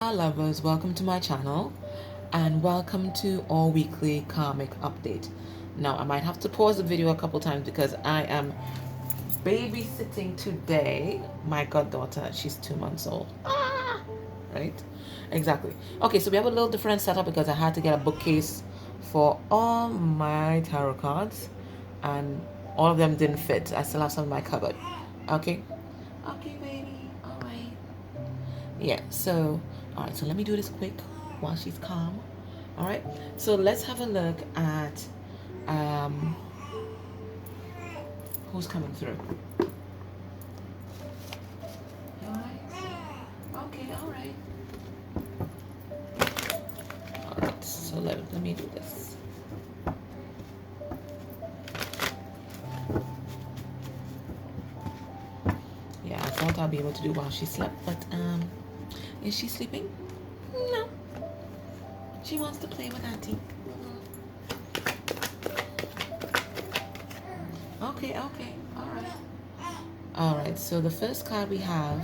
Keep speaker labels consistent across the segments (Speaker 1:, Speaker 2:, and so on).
Speaker 1: Hi lovers, welcome to my channel and welcome to our weekly karmic update. Now I might have to pause the video a couple times because I am babysitting today my goddaughter. She's 2 months old. Right? Exactly. Okay, so we have a little different setup because I had to get a bookcase for all my tarot cards and all of them didn't fit. I still have some in my cupboard. Okay? Okay, baby. All right. Yeah, so all right, so let me do this quick while she's calm. All right, so let's have a look at um who's coming through. All right. Okay, all right. All right, so let me do this. Yeah, I thought I'd be able to do while she slept, but is she sleeping? No, she wants to play with auntie. Okay, okay, all right. All right, so the first card we have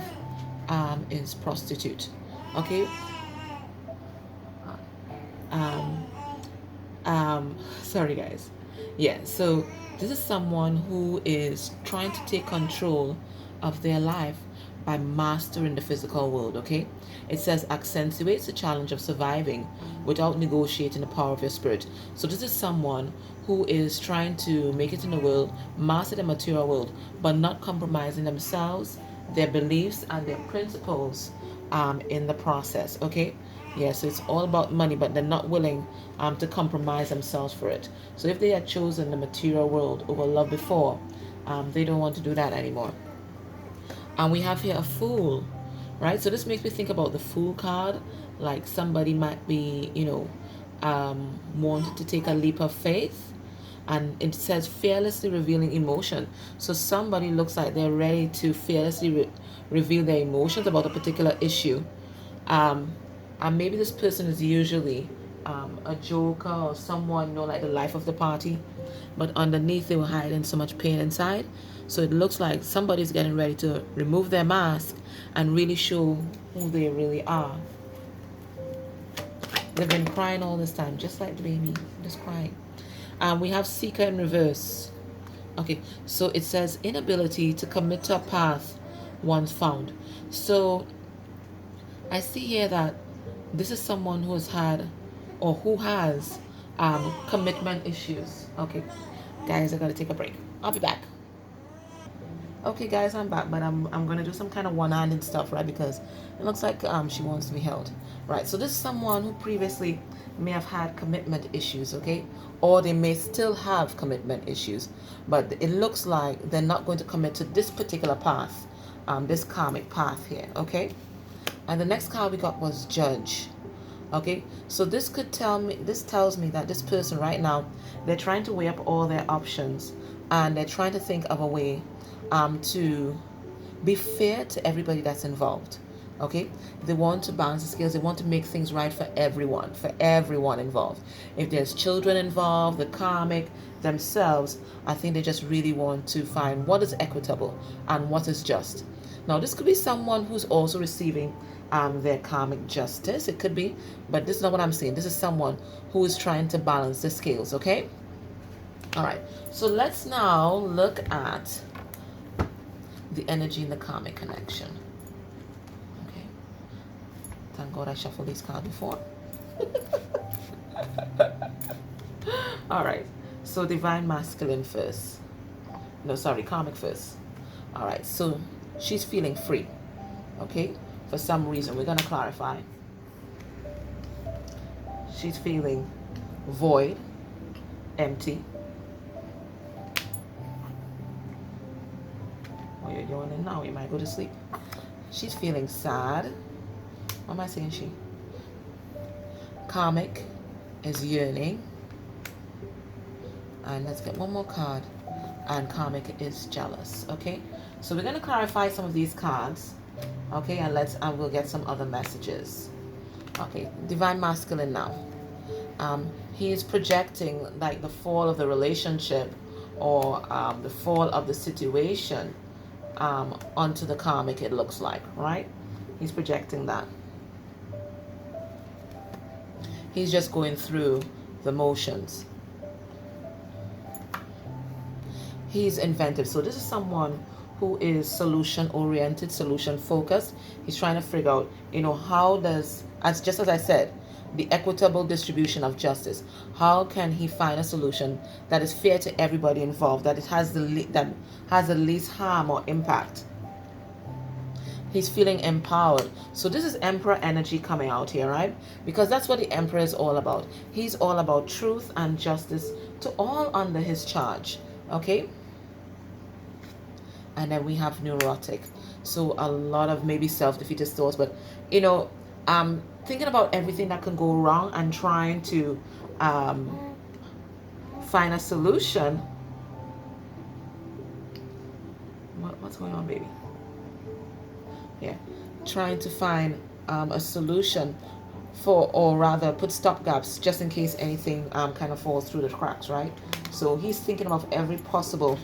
Speaker 1: is prostitute. Okay. Um, Sorry guys. Yeah, so this is someone who is trying to take control of their life by mastering the physical world, okay? It says accentuates the challenge of surviving without negotiating the power of your spirit. So this is someone who is trying to make it in the world, master the material world, but not compromising themselves, their beliefs, and their principles in the process, okay? Yeah, so it's all about money, but they're not willing to compromise themselves for it. So if they had chosen the material world over love before, they don't want to do that anymore. And we have here a fool, right? So this makes me think about the fool card. Like somebody might be, wanted to take a leap of faith. And it says fearlessly revealing emotion. So somebody looks like they're ready to fearlessly reveal their emotions about a particular issue. Um, and maybe this person is usually a joker or someone, like the life of the party. But underneath, they were hiding so much pain inside. So it looks like somebody's getting ready to remove their mask and really show who they really are. They've been crying all this time, just like the baby, just crying. We have seeker in reverse. Okay, so it says inability to commit to a path once found. So I see here that this is someone who has had or who has commitment issues. Okay, guys, I gotta take a break. I'll be back. Okay, guys, I'm back, but I'm gonna do some kind of one-handed stuff, right? Because it looks like she wants to be held, right? So this is someone who previously may have had commitment issues, okay, or they may still have commitment issues, but it looks like they're not going to commit to this particular path, this karmic path here, okay. And the next card we got was Judge. Okay, so this tells me that this person right now, they're trying to weigh up all their options and they're trying to think of a way to be fair to everybody that's involved. Okay, they want to balance the scales. They want to make things right for everyone involved. If there's children involved, the karmic themselves, I think they just really want to find what is equitable and what is just. Now, this could be someone who's also receiving their karmic justice. It could be, but this is not what I'm saying. This is someone who is trying to balance the scales, okay? All right, so let's now look at the energy in the karmic connection. Okay. Thank God I shuffled these cards before. All right, so divine masculine first. No, sorry, karmic first. All right, so she's feeling free, okay? For some reason, we're going to clarify. She's feeling void, empty. Oh, you're yawning now. You might go to sleep. She's feeling sad. What am I saying? She. Karmic is yearning. And let's get one more card. And karmic is jealous. Okay. So we're going to clarify some of these cards. Okay, and we'll get some other messages. Okay, divine masculine now. He is projecting like the fall of the relationship or the fall of the situation onto the karmic, it looks like, right? He's projecting that. He's just going through the motions. He's inventive. So this is someone who is solution oriented, solution focused. He's trying to figure out, how does, as just as I said, the equitable distribution of justice. How can he find a solution that is fair to everybody involved, that it has that has the least harm or impact? He's feeling empowered. So this is Emperor energy coming out here, right? Because that's what the Emperor is all about. He's all about truth and justice to all under his charge. Okay? And then we have neurotic. So a lot of maybe self-defeatist thoughts, but thinking about everything that can go wrong and trying to find a solution. What's going on, baby? Yeah, trying to find a solution for, or rather put stopgaps just in case anything kind of falls through the cracks, right? So he's thinking of every possible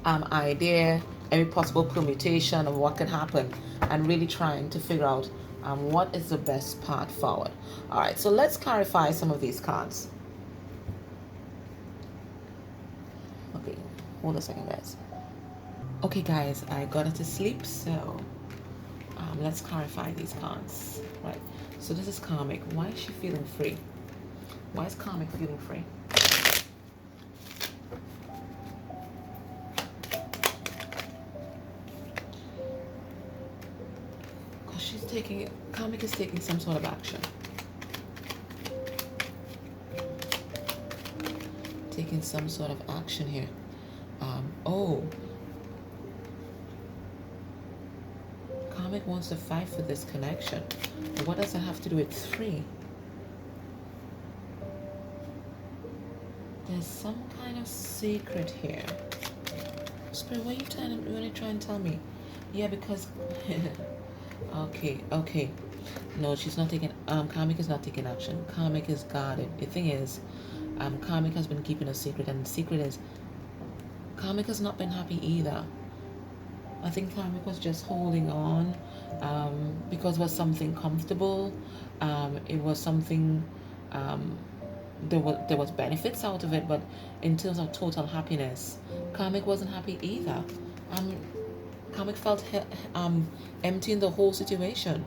Speaker 1: idea, every possible permutation of what could happen, and really trying to figure out what is the best path forward. All right, so let's clarify some of these cards. Okay, hold a second, guys. Okay, guys, I got her to sleep, so let's clarify these cards. Right, so this is Karmic. Why is she feeling free? Why is Karmic feeling free? Karmic is taking some sort of action. Taking some sort of action here. Karmic wants to fight for this connection. What does that have to do with 3? There's some kind of secret here. Spirit, what are you really trying to tell me? Yeah, because okay. No, she's not taking Karmic is not taking action. Karmic is guarded. The thing is, Karmic has been keeping a secret, and the secret is Karmic has not been happy either. I think Karmic was just holding on because it was something comfortable. It was something there was benefits out of it, but in terms of total happiness, Karmic wasn't happy either. Karmic felt empty in the whole situation.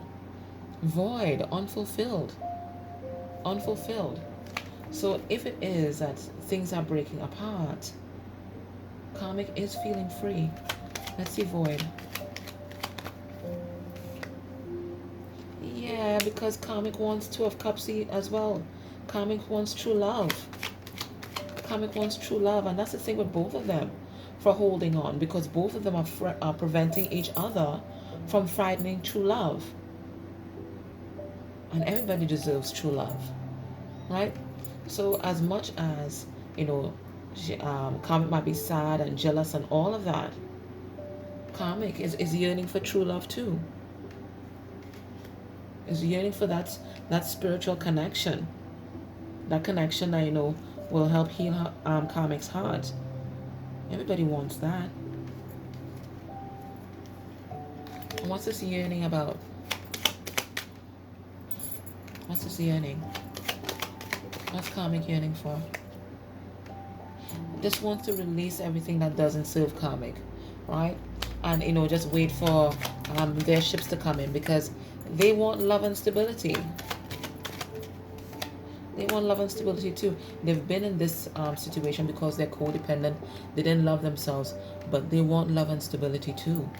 Speaker 1: Void, unfulfilled. So if it is that things are breaking apart, Karmic is feeling free. Let's see Void. Yeah, because Karmic wants 2 of Cups as well. Karmic wants true love. And that's the thing with both of them for holding on, because both of them are preventing each other from frightening true love. And everybody deserves true love, right? So as much as, Karmic might be sad and jealous and all of that, Karmic is yearning for true love too. Is yearning for that spiritual connection. That connection that, will help heal Karmic's heart. Everybody wants that. And what's this yearning about? What's this yearning? What's Karmic yearning for? Just wants to release everything that doesn't serve Karmic, right? And, just wait for their ships to come in, because they want love and stability. They want love and stability too. They've been in this situation because they're codependent. They didn't love themselves, but they want love and stability too.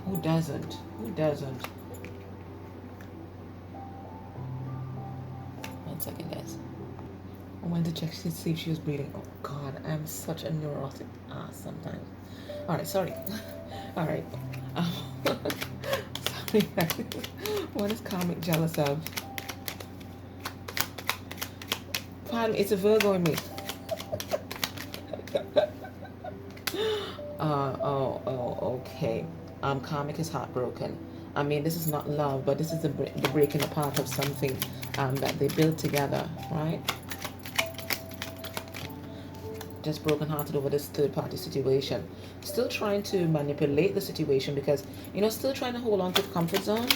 Speaker 1: Who doesn't? One second, guys. I went to check to see if she was breathing. Oh God, I'm such a neurotic ass sometimes. All right, sorry. All right. Sorry, guys. What is Karmic jealous of? Pardon, it's a Virgo in me. Okay. Karmic is heartbroken. I mean, this is not love, but this is the breaking apart of something that they built together, right? Just brokenhearted over this third-party situation. Still trying to manipulate the situation because, still trying to hold on to the comfort zone.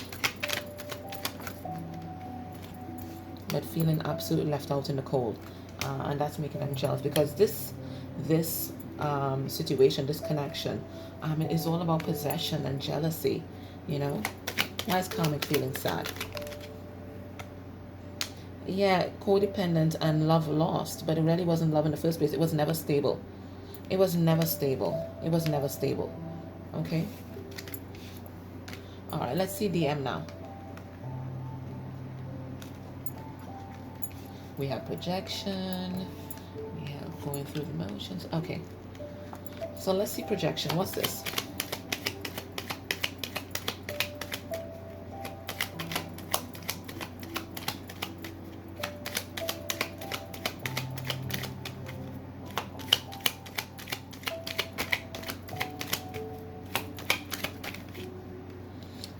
Speaker 1: but feeling absolutely left out in the cold. And that's making them jealous, because this situation, this connection, is all about possession and jealousy, you know. Why is karmic feeling sad? Yeah, codependent and love lost, but it really wasn't love in the first place. It was never stable. It was never stable. It was never stable. Okay. All right, let's see DM now. We have projection. We have going through the motions. Okay. So let's see projection. What's this?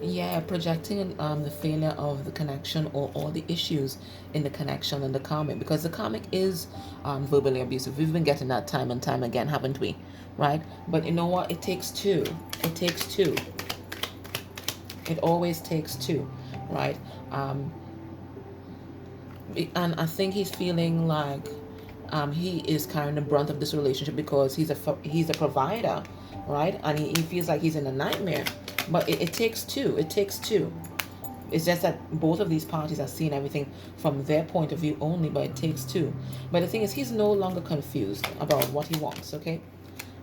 Speaker 1: Yeah, projecting the failure of the connection, or all the issues in the connection and the karmic, because the karmic is verbally abusive. We've been getting that time and time again, haven't we? Right? But you know what? It takes two. It takes two. It always takes two, right? And I think he's feeling like he is carrying the brunt of this relationship, because he's a provider, right? And he feels like he's in a nightmare. But it takes two. It takes two. It's just that both of these parties are seeing everything from their point of view only, but it takes two. But the thing is, he's no longer confused about what he wants, okay?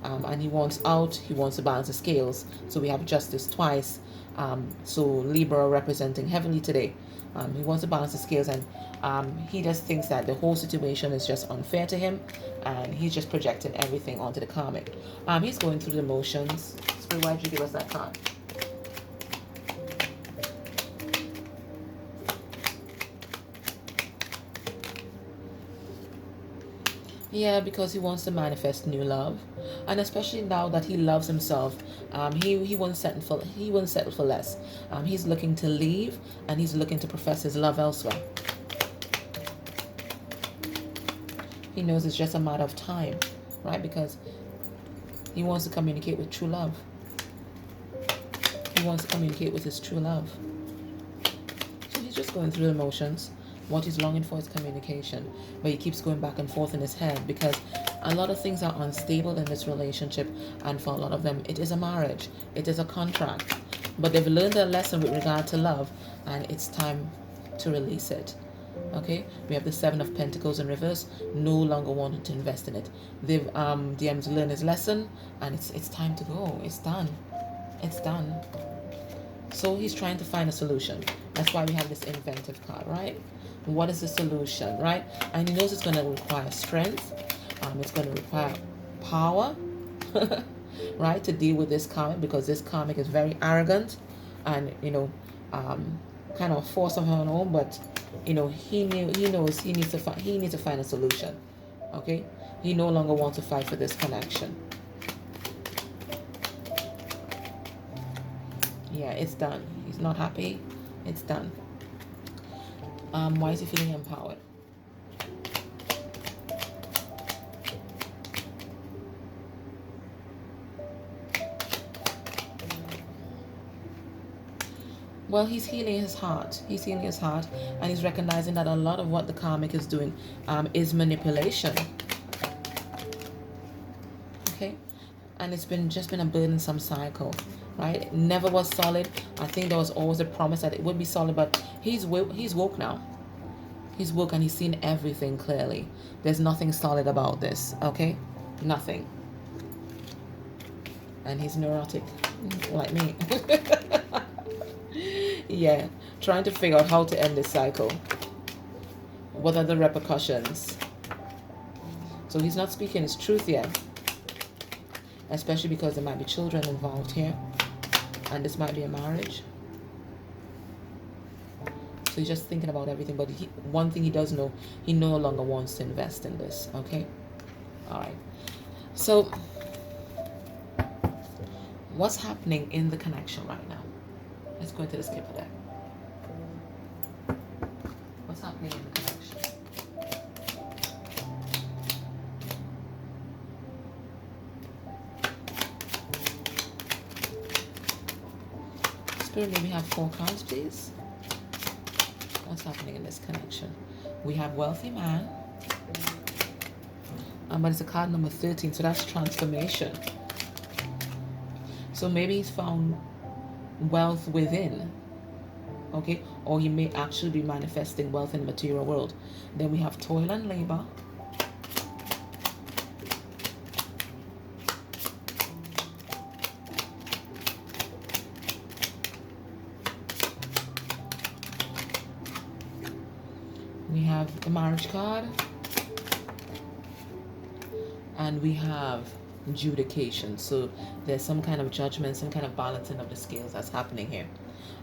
Speaker 1: And he wants out. He wants to balance the scales. So we have justice twice. So Libra representing heavily today. He wants to balance the scales, and he just thinks that the whole situation is just unfair to him, and he's just projecting everything onto the karmic. He's going through the motions. Spirit, why did you give us that card? Yeah, because he wants to manifest new love, and especially now that he loves himself, he won't settle for less. He's looking to leave, and he's looking to profess his love elsewhere. He knows it's just a matter of time, right? Because he wants to communicate with true love. He wants to communicate with his true love. So he's just going through the motions. What he's longing for is communication, but he keeps going back and forth in his head, because a lot of things are unstable in this relationship, and for a lot of them it is a marriage, it is a contract, but they've learned their lesson with regard to love, and it's time to release it. Okay, we have the Seven of Pentacles in reverse, no longer wanting to invest in it. They've DM's learned his lesson, and it's time to go. It's done. It's done. So he's trying to find a solution. That's why we have this inventive card, right? What is the solution, right? And he knows it's going to require strength. It's going to require power, right, to deal with this karmic, because this karmic is very arrogant, and kind of force of her own. But he knows he needs to find a solution. Okay, he no longer wants to fight for this connection. Yeah, it's done. He's not happy. It's done. Why is he feeling empowered? Well, he's healing his heart. He's healing his heart, and he's recognizing that a lot of what the karmic is doing is manipulation. Okay, and it's just been a burdensome cycle, right? It never was solid. I think there was always a promise that it would be solid, but he's woke now. He's woke, and he's seen everything clearly. There's nothing solid about this, okay? Nothing. And he's neurotic, like me. Yeah, trying to figure out how to end this cycle. What are the repercussions? So he's not speaking his truth yet, especially because there might be children involved here, and this might be a marriage. So he's just thinking about everything, but one thing he does know, he no longer wants to invest in this, okay? All right. So what's happening in the connection right now? Let's go into the skipper deck. What's happening in the connection? Spirit, may we have 4 cards, please? What's happening in this connection. We have wealthy man, but it's a card number 13, so that's transformation. So maybe he's found wealth within, okay, or he may actually be manifesting wealth in the material world. Then we have toil and labor. We have the marriage card, and we have adjudication. So there's some kind of judgment, some kind of balancing of the scales that's happening here.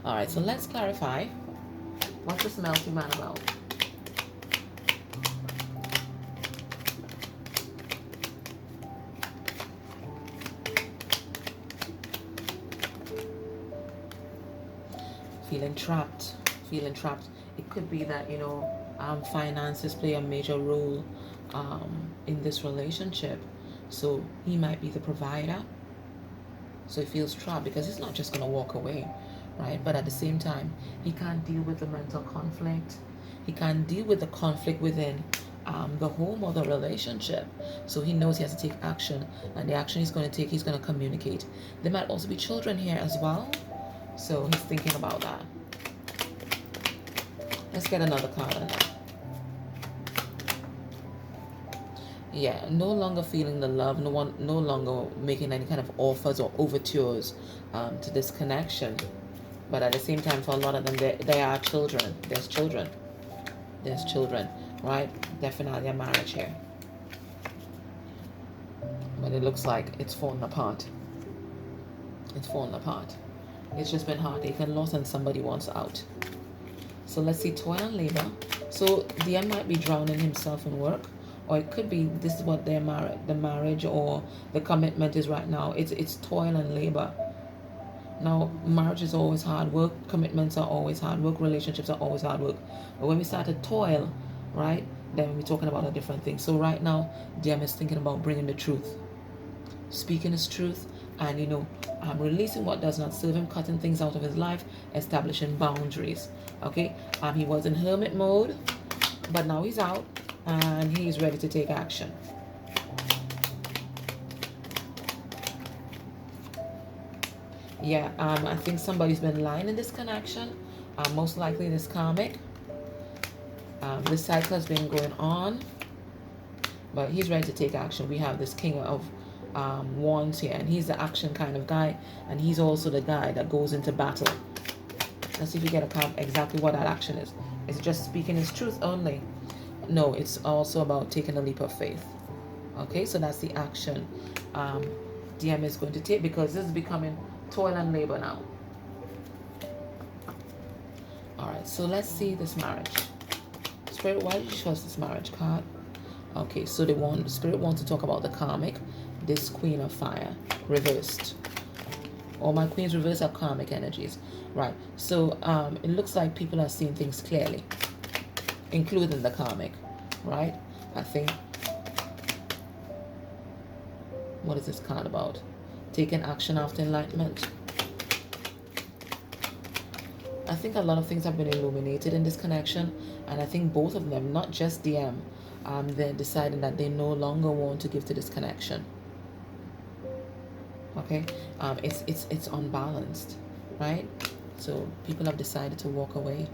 Speaker 1: All right, so let's clarify. What's this melty man about? Feeling trapped. Feeling trapped. It could be that, you know, finances play a major role in this relationship. So he might be the provider. So he feels trapped because he's not just going to walk away, right? But at the same time, he can't deal with the mental conflict. He can't deal with the conflict within the home or the relationship. So he knows he has to take action. And the action he's going to take, he's going to communicate. There might also be children here as well. So he's thinking about that. Let's get another card on that. Yeah, no longer feeling the love, no longer making any kind of offers or overtures to this connection. But at the same time, for a lot of them, they are children. There's children. There's children, right? Definitely a marriage here. But it looks like it's falling apart. It's falling apart. It's just been heartache and loss, and somebody wants out. So let's see, toil and labor. So DM might be drowning himself in work, or it could be this is what the marriage or the commitment is right now. It's toil and labor. Now, marriage is always hard work. Commitments are always hard work. Relationships are always hard work. But when we start to toil, right, then we're talking about a different thing. So right now, DM is thinking about bringing the truth, speaking his truth, and, you know, releasing what does not serve him, cutting things out of his life, establishing boundaries. Okay, he was in hermit mode, but now he's out and he's ready to take action. Yeah, I think somebody's been lying in this connection. Most likely this karmic. This cycle has been going on, but he's ready to take action. We have this king of wands here, and he's the action kind of guy, and he's also the guy that goes into battle. Let's see if we get a card exactly what that action is. Is it just speaking his truth only? No, it's also about taking a leap of faith. Okay, so that's the action DM is going to take, because this is becoming toil and labor now. All right, so let's see this marriage. Spirit, why did you show us this marriage card? Okay, so Spirit wants to talk about the karmic, this Queen of Fire, reversed. All my queens reversed are karmic energies, right? So it looks like people are seeing things clearly, including the karmic, right? I think, what is this card about? Taking action after enlightenment. I think a lot of things have been illuminated in this connection, and I think both of them, not just DM, they're deciding that they no longer want to give to this connection. Okay, it's unbalanced, right? So people have decided to walk away,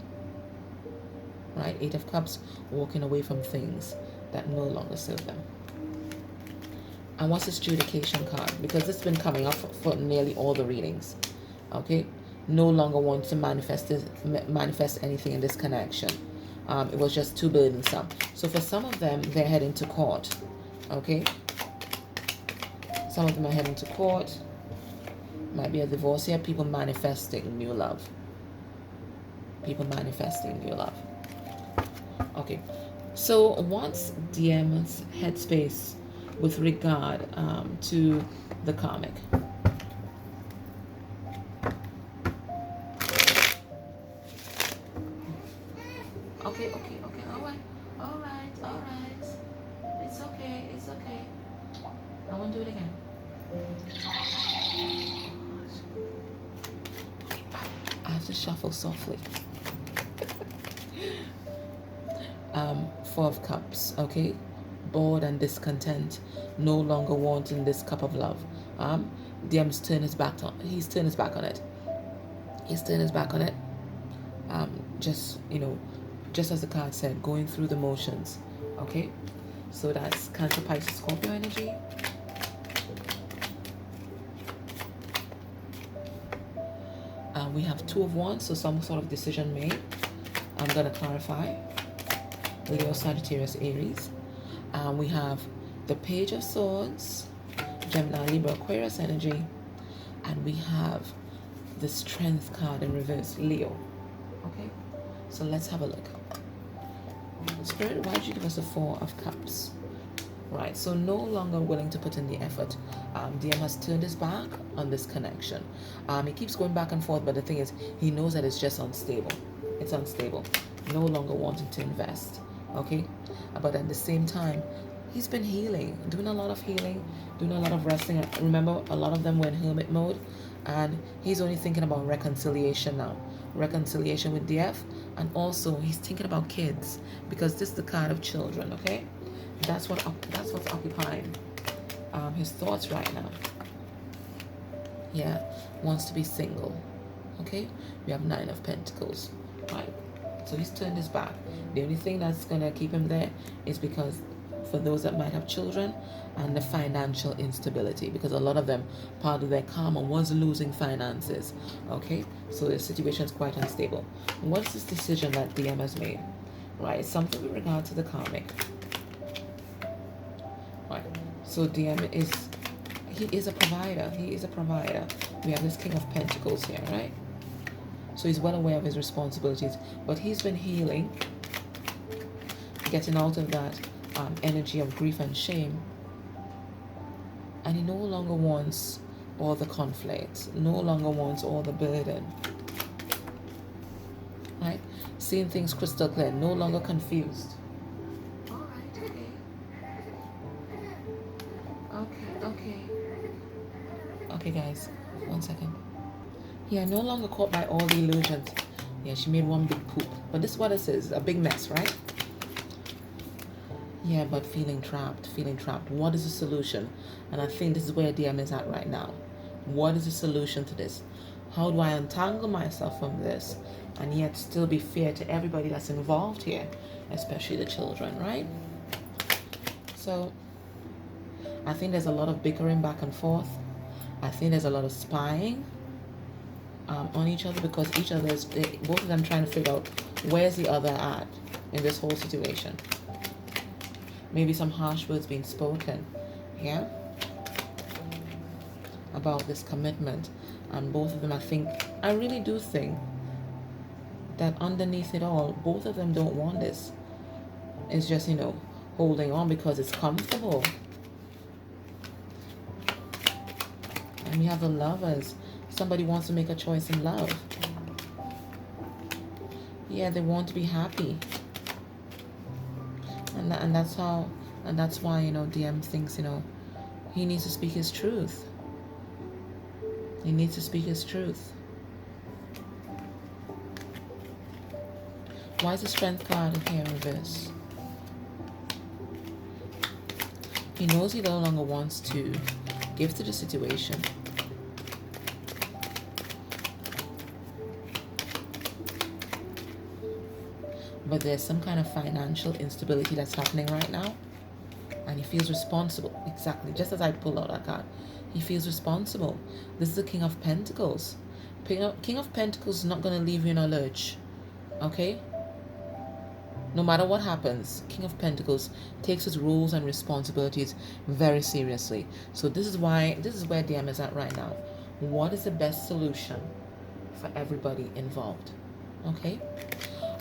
Speaker 1: right? 8 of Cups, walking away from things that no longer serve them. And what's this adjudication card? Because it's been coming up for nearly all the readings. Okay, no longer want to manifest anything in this connection. It was just too burdensome. So for some of them, they're heading to court. Okay, some of them are heading to court. Might be a divorce here. People manifesting new love. People manifesting new love. Okay, so what's DM's headspace with regard to the karmic? Okay, all right. It's okay. I won't do it again. I have to shuffle softly. Four of Cups, okay? Bored and discontent, no longer wanting this cup of love. DM's turned his back on. He's turned his back on it. He's turned his back on it. Just just as the card said, going through the motions. Okay, so that's Cancer, Pisces, Scorpio energy. We have Two of Wands, so some sort of decision made. I'm gonna clarify. Leo, Sagittarius, Aries. We have the Page of Swords, Gemini, Libra, Aquarius energy, and we have the Strength card in reverse, Leo. Okay, so let's have a look. Spirit, why did you give us the Four of Cups? Right, so no longer willing to put in the effort. DM has turned his back on this connection. He keeps going back and forth, but the thing is, he knows that it's just unstable. It's unstable. No longer wanting to invest. Okay, but at the same time, he's been healing, doing a lot of healing, doing a lot of resting. Remember, a lot of them were in hermit mode, and he's only thinking about reconciliation now. Reconciliation with DF, and also he's thinking about kids, because this is the card of children. Okay, that's what's occupying his thoughts right now. Yeah, wants to be single. Okay, we have Nine of Pentacles. Right, so he's turned his back. The only thing that's gonna keep him there is because for those that might have children, and the financial instability, because a lot of them, part of their karma was losing finances. Okay, so the situation is quite unstable. What's this decision that DM has made? Right, it's something with regard to the karmic. Right, so DM he is a provider. He is a provider. We have this King of Pentacles here, right? So he's well aware of his responsibilities, but he's been healing, getting out of that energy of grief and shame. And he no longer wants all the conflict, no longer wants all the burden. Right? Seeing things crystal clear, no longer confused. All right, okay. Okay, guys, 1 second. Yeah, no longer caught by all the illusions. Yeah, she made one big poop. But this is what it is, a big mess, right? Yeah, but feeling trapped. What is the solution? And I think this is where DM is at right now. What is the solution to this? How do I untangle myself from this and yet still be fair to everybody that's involved here, especially the children, right? So I think there's a lot of bickering back and forth. I think there's a lot of spying on each other, because both of them trying to figure out where's the other at in this whole situation. Maybe some harsh words being spoken, yeah, about this commitment. And both of them, I really do think that underneath it all, both of them don't want this. It's just, holding on because it's comfortable. And we have the Lovers. Somebody wants to make a choice in love. Yeah, they want to be happy. And that's why, DM thinks, he needs to speak his truth. He needs to speak his truth. Why is the Strength card in here in reverse? He knows he no longer wants to give to the situation. But there's some kind of financial instability that's happening right now. And he feels responsible. Exactly. Just as I pull out that card. He feels responsible. This is the King of Pentacles. King of Pentacles is not going to leave you in a lurch. Okay? No matter what happens, King of Pentacles takes his roles and responsibilities very seriously. So this is where DM is at right now. What is the best solution for everybody involved? Okay?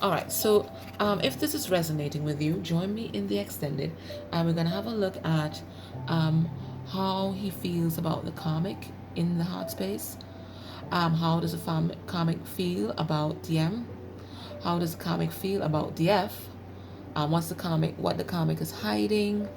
Speaker 1: Alright, so if this is resonating with you, join me in the extended, and we're going to have a look at how he feels about the karmic in the heart space. How does the karmic feel about DM? How does the karmic feel about DF? What the karmic is hiding?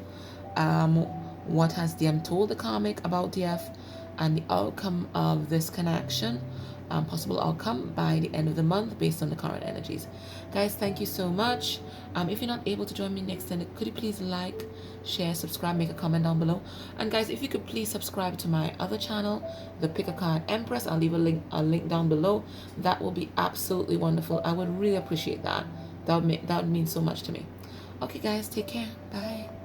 Speaker 1: What has DM told the karmic about DF? And the outcome of this connection. possible outcome by the end of the month based on the current energies. Guys, thank you so much. If you're not able to join me next, then could you please like, share, subscribe, make a comment down below. And guys, if you could please subscribe to my other channel, the Pick a Card Empress. I'll leave a link down below. That will be absolutely wonderful. I would really appreciate that. That would mean so much to me. Okay guys, take care. Bye.